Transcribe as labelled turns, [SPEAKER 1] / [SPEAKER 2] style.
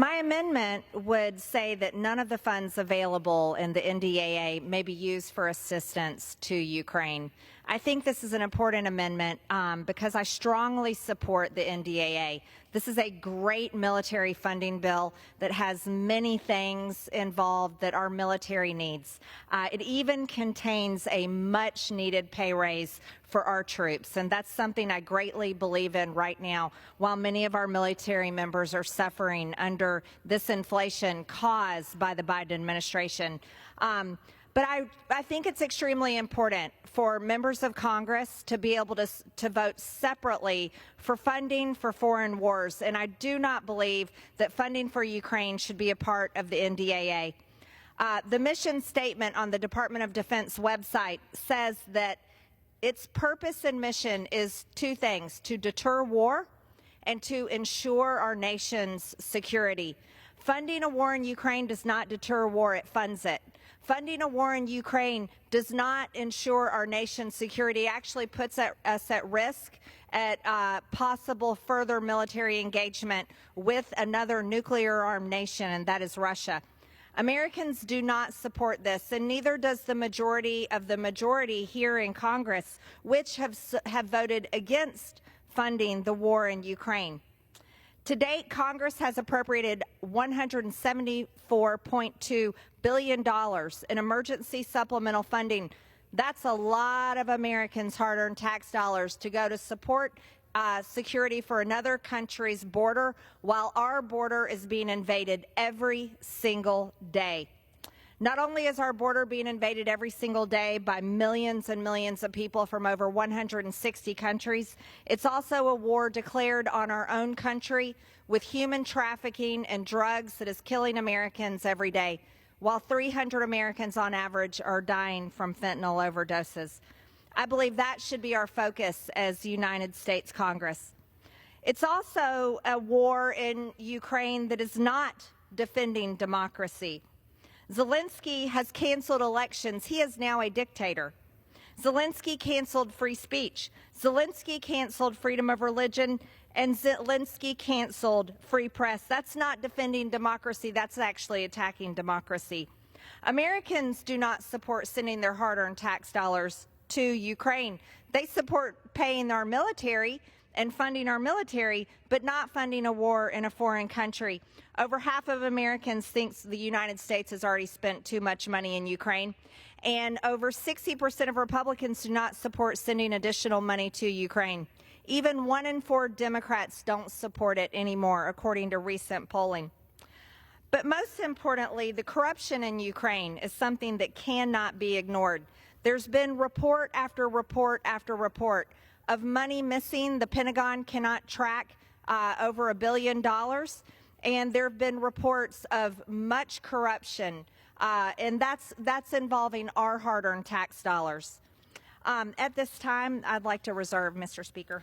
[SPEAKER 1] My amendment would say that none of the funds available in the NDAA may be used for assistance to Ukraine. I think this is an important amendment because I strongly support the NDAA. This is a great military funding bill that has many things involved that our military needs. It even contains a much-needed pay raise for our troops, and that's something I greatly believe in right now, while many of our military members are suffering under this inflation caused by the Biden administration. But I think it's extremely important for members of Congress to be able to vote separately for funding for foreign wars, and I do not believe that funding for Ukraine should be a part of the NDAA. The mission statement on the Department of Defense website says that its purpose and mission is two things: to deter war and to ensure our nation's security. Funding a war in Ukraine does not deter war, it funds it. Funding a war in Ukraine does not ensure our nation's security. It actually puts us at risk at possible further military engagement with another nuclear-armed nation, and that is Russia. Americans do not support this, and neither does the majority of the majority here in Congress, which have voted against funding the war in Ukraine. To date, Congress has appropriated $174.2 billion in emergency supplemental funding. That's a lot of Americans' hard-earned tax dollars to go to support security for another country's border, while our border is being invaded every single day. Not only is our border being invaded every single day by millions and millions of people from over 160 countries, it's also a war declared on our own country with human trafficking and drugs that is killing Americans every day, while 300 Americans on average are dying from fentanyl overdoses. I believe that should be our focus as United States Congress. It's also a war in Ukraine that is not defending democracy. Zelensky has canceled elections. He is now a dictator. Zelensky canceled free speech. Zelensky canceled freedom of religion, and Zelensky canceled free press. That's not defending democracy. That's actually attacking democracy. Americans do not support sending their hard-earned tax dollars to Ukraine. They support paying our military and funding our military, but not funding a war in a foreign country. Over half of Americans think the United States has already spent too much money in Ukraine, and over 60% of Republicans do not support sending additional money to Ukraine. Even 1 in 4 Democrats don't support it anymore, according to recent polling. But most importantly, the corruption in Ukraine is something that cannot be ignored. There's been report after report after report of money missing. The Pentagon cannot track over $1 billion, and there have been reports of much corruption, and that's involving our hard-earned tax dollars. At this time, I'd like to reserve, Mr. Speaker.